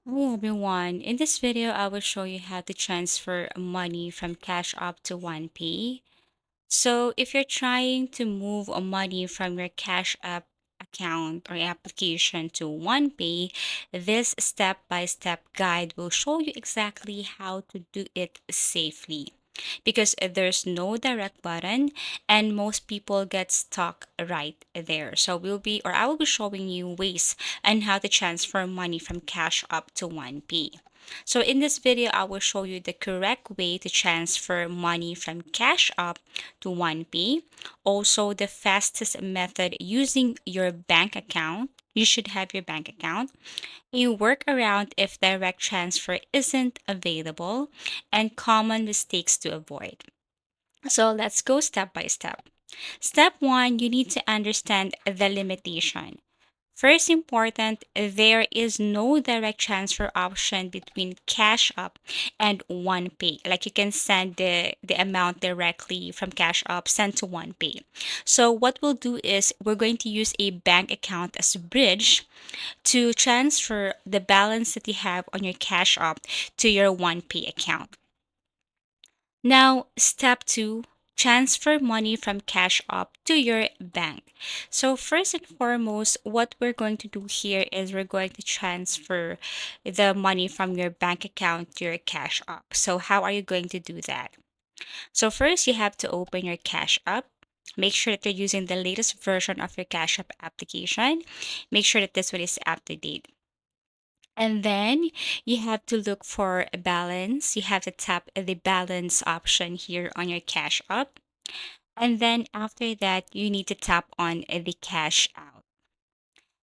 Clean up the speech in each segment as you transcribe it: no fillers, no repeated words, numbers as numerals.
Hi everyone. In this video, I will show you how to transfer money from Cash App to OnePay. So if you're trying to move money from your Cash App account or application to OnePay, this step-by-step guide will show you exactly how to do it safely. Because there's no direct button and most people get stuck right there. So I will be showing you ways on how to transfer money from Cash App to OnePay. So in this video, I will show you the correct way to transfer money from Cash App to OnePay. Also, the fastest method using your bank account. You should have your bank account. A workaround if direct transfer isn't available, and common mistakes to avoid. So let's go step by step. Step one, you need to understand the limitation. First important, there is no direct transfer option between Cash App and OnePay. Like you can send the amount directly from Cash App, send to OnePay. So what we'll do is we're going to use a bank account as a bridge to transfer the balance that you have on your Cash App to your OnePay account. Now, step two, transfer money from Cash App to your bank. So, first and foremost, what we're going to do here is we're going to transfer the money from your bank account to your Cash App. So, how are you going to do that? So, first, you have to open your Cash App. Make sure that you're using the latest version of your Cash App application. Make sure that this one is up to date. And then you have to look for a balance. You have to tap the balance option here on your Cash App. And then after that, you need to tap on the cash out.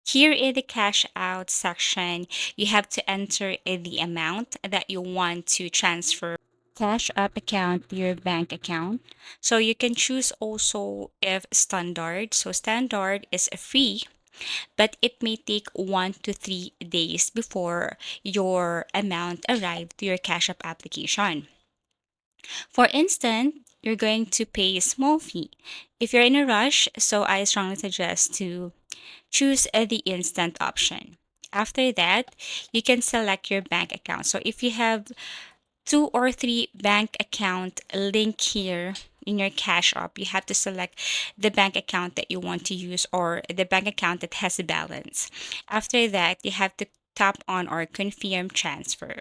Here in the cash out section, you have to enter the amount that you want to transfer Cash App account to your bank account. So you can choose also if standard. So standard is free, but it may take 1 to 3 days before your amount arrive to your Cash App application. For instance, you're going to pay a small fee. If you're in a rush, so I strongly suggest to choose the instant option. After that, you can select your bank account. So if you have 2 or 3 bank account link here in your Cash App, you have to select the bank account that you want to use or the bank account that has a balance. After that, you have to tap on or confirm transfer.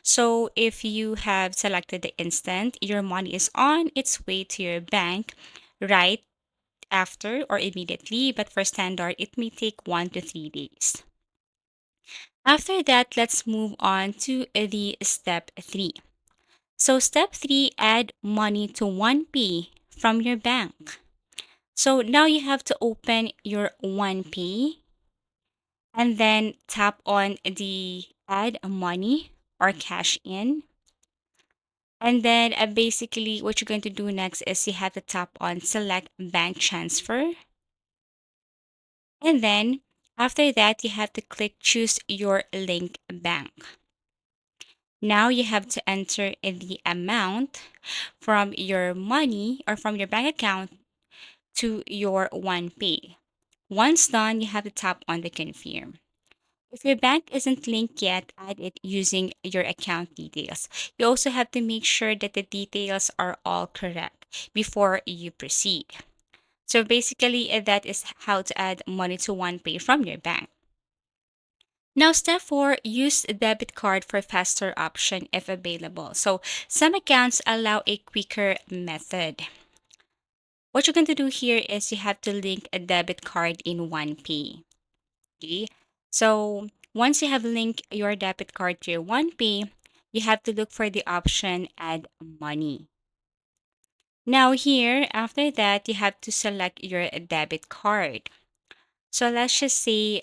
So if you have selected the instant, your money is on its way to your bank right after or immediately, but for standard, it may take 1 to 3 days. After that, let's move on to the step three. So step three, add money to OnePay from your bank. So now you have to open your OnePay and then tap on the add money or cash in. And then basically what you're going to do next is you have to tap on select bank transfer. And then after that, you have to click choose your link bank. Now you have to enter in the amount from your money or from your bank account to your OnePay. Once done, you have to tap on the confirm. If your bank isn't linked yet, add it using your account details. You also have to make sure that the details are all correct before you proceed. So basically, that is how to add money to OnePay from your bank. Now, step four, use a debit card for faster option if available. So some accounts allow a quicker method. What you're going to do here is you have to link a debit card in OnePay. Okay. So once you have linked your debit card to your OnePay, you have to look for the option add money. Now here, after that, you have to select your debit card. So let's just say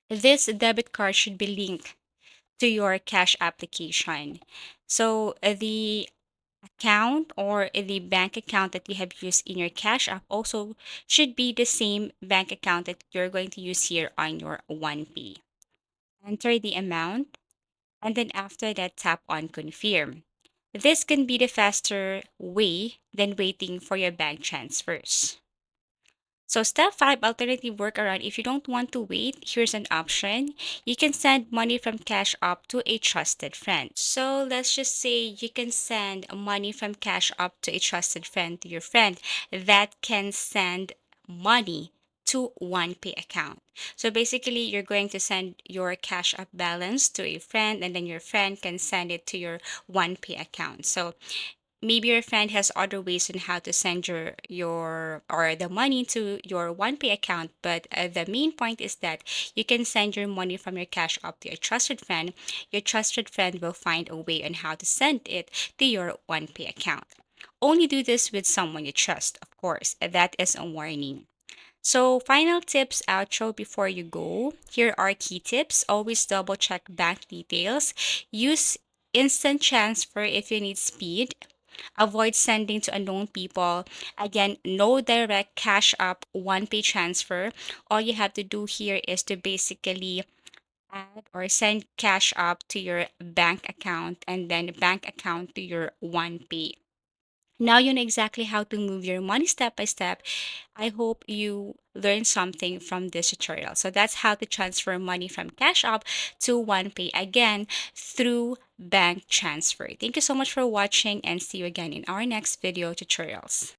this debit card should be linked to your cash application. So the account or the bank account that you have used in your Cash App also should be the same bank account that you're going to use here on your OnePay. Enter the amount, and then after that, tap on confirm. This can be the faster way than waiting for your bank transfers. So step 5, alternative workaround. If you don't want to wait, here's an option. You can send money from Cash App to a trusted friend. So let's just say you can send money from Cash App to a trusted friend, to your friend that can send money to OnePay account. So basically, you're going to send your Cash App balance to a friend, and then your friend can send it to your OnePay account. So maybe your friend has other ways on how to send your or the money to your OnePay account, but the main point is that you can send your money from your Cash App to your trusted friend. Your trusted friend will find a way on how to send it to your OnePay account. Only do this with someone you trust, of course. That is a warning. So, final tips outro before you go. Here are key tips. Always double check bank details. Use instant transfer if you need speed. Avoid sending to unknown people. Again, no direct Cash App OnePay transfer. All you have to do here is to basically add or send Cash App to your bank account and then bank account to your OnePay. Now you know exactly how to move your money step by step. I hope you learned something from this tutorial. So that's how to transfer money from Cash App to OnePay, again through bank transfer. Thank you so much for watching and see you again in our next video tutorials.